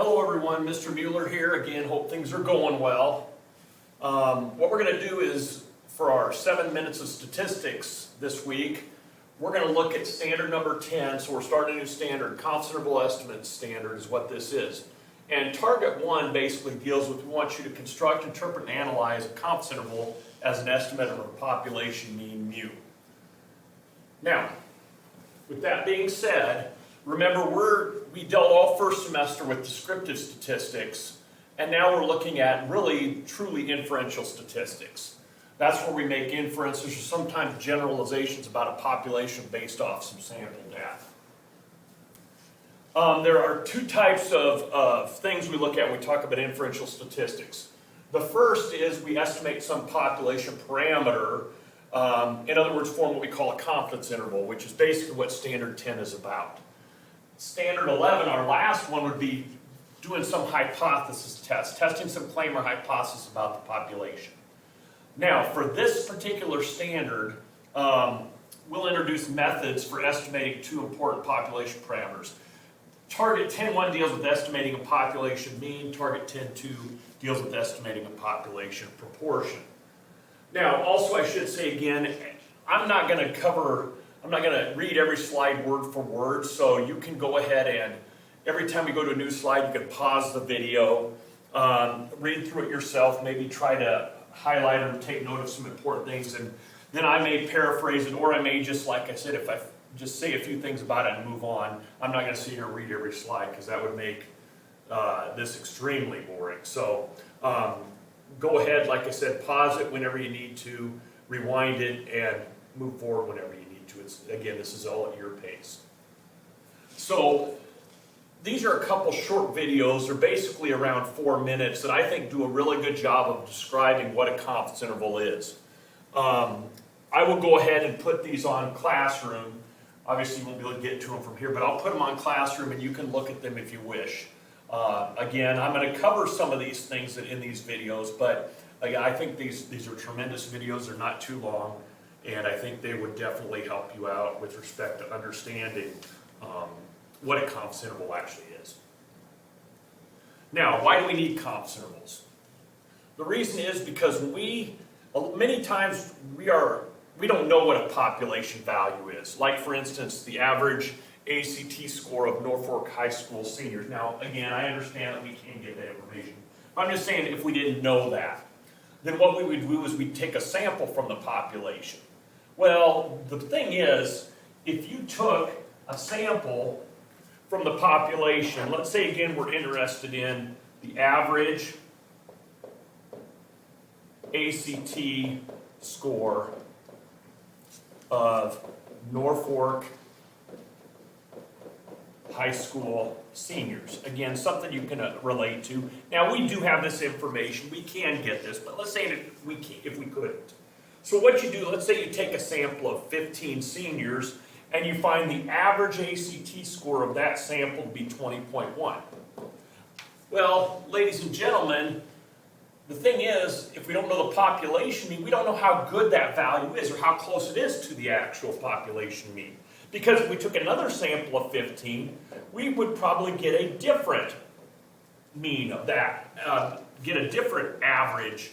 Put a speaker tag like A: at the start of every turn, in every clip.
A: Hello everyone, Mr. Mueller here again. Hope things are going well. What we're going to do is, for our 7 minutes of statistics this week, we're going to look at standard number 10. So we're starting a new standard. Confidence interval estimate standard is what this is. And target 1 basically deals with, we want you to construct, interpret, and analyze a confidence interval as an estimate of a population mean mu. Now, with that being said, remember we dealt all first semester with descriptive statistics, and now we're looking at really truly inferential statistics. That's where we make inferences or sometimes generalizations about a population based off some sample data. There are two types of things we look at when we talk about inferential statistics. The first is we estimate some population parameter, in other words, form what we call a confidence interval, which is basically what standard 10 is about. Standard 11, our last one, would be doing some hypothesis test, testing some claim or hypothesis about the population. Now, for this particular standard, we'll introduce methods for estimating two important population parameters. Target 10.1 deals with estimating a population mean. Target 10.2 deals with estimating a population proportion. Now, also I should say again, I'm not going to read every slide word for word, so you can go ahead and every time we go to a new slide, you can pause the video, read through it yourself, maybe try to highlight or take note of some important things, and then I may paraphrase it, or I may just, like I said, if I just say a few things about it and move on. I'm not going to sit here and read every slide because that would make this extremely boring. So go ahead, like I said, pause it whenever you need to, rewind it, and move forward whenever you need to. Again, this is all at your pace. So these are a couple short videos. They're basically around 4 minutes that I think do a really good job of describing what a confidence interval is. I will go ahead and put these on Classroom. Obviously, you won't be able to get to them from here, but I'll put them on Classroom and you can look at them if you wish. Again, I'm going to cover some of these things in these videos, but again, I think these are tremendous videos. They're not too long, and I think they would definitely help you out with respect to understanding what a confidence interval actually is. Now, why do we need confidence intervals? The reason is because many times we don't know what a population value is. Like, for instance, the average ACT score of Norfolk High School seniors. Now, again, I understand that we can't get that information. I'm just saying if we didn't know that, then what we would do is we'd take a sample from the population. Well, the thing is, if you took a sample from the population, let's say again we're interested in the average ACT score of Norfolk High School seniors. Again, something you can relate to. Now, we do have this information. We can get this, but let's say that if we couldn't. So what you do, let's say you take a sample of 15 seniors and you find the average ACT score of that sample to be 20.1. Well, ladies and gentlemen, the thing is, if we don't know the population mean, we don't know how good that value is or how close it is to the actual population mean. Because if we took another sample of 15, we would probably get a different mean of that, get a different average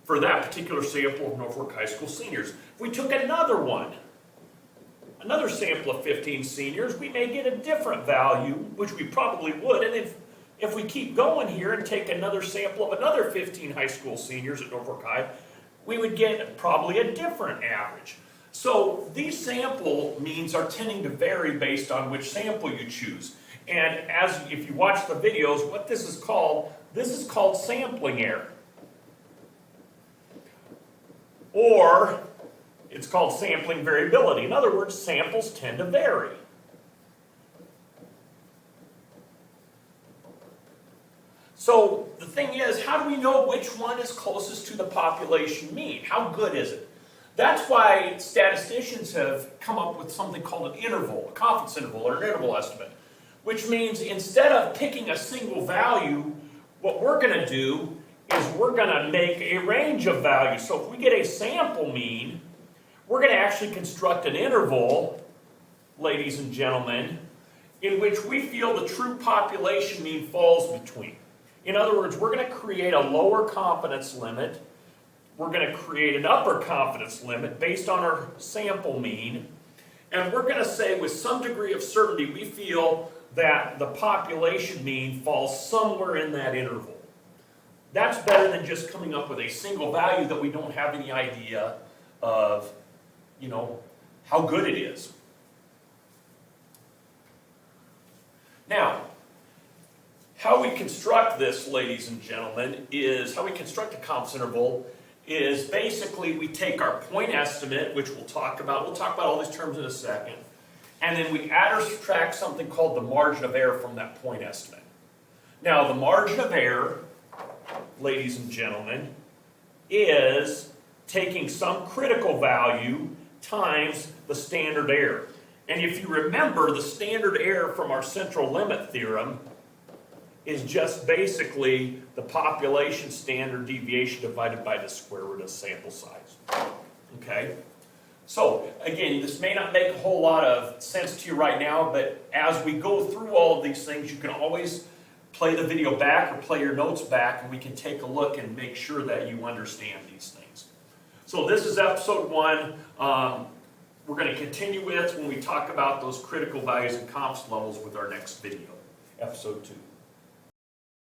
A: for that particular sample of Norfolk High School seniors. If we took another sample of 15 seniors, we may get a different value, which we probably would. And if we keep going here and take another sample of another 15 high school seniors at Norfolk High, we would get probably a different average. So these sample means are tending to vary based on which sample you choose. And if you watch the videos, what this is called sampling error. Or it's called sampling variability. In other words, samples tend to vary. So the thing is, how do we know which one is closest to the population mean? How good is it? That's why statisticians have come up with something called an interval, a confidence interval, or an interval estimate, which means instead of picking a single value, what we're going to do is we're going to make a range of values. So if we get a sample mean, we're going to actually construct an interval, ladies and gentlemen, in which we feel the true population mean falls between. In other words, we're going to create a lower confidence limit. We're going to create an upper confidence limit based on our sample mean. And we're going to say with some degree of certainty we feel that the population mean falls somewhere in that interval. That's better than just coming up with a single value that we don't have any idea of, how good it is. Now, how we construct this, ladies and gentlemen, how we construct a confidence interval is basically we take our point estimate, which we'll talk about all these terms in a second, and then we add or subtract something called the margin of error from that point estimate. Now, the margin of error, ladies and gentlemen, is taking some critical value times the standard error. And if you remember, the standard error from our central limit theorem is just basically the population standard deviation divided by the square root of sample size. Okay? So, again, this may not make a whole lot of sense to you right now, but as we go through all of these things, you can always play the video back or play your notes back, and we can take a look and make sure that you understand these things. So this is episode 1. We're going to continue with when we talk about those critical values and confidence levels with our next video, episode 2.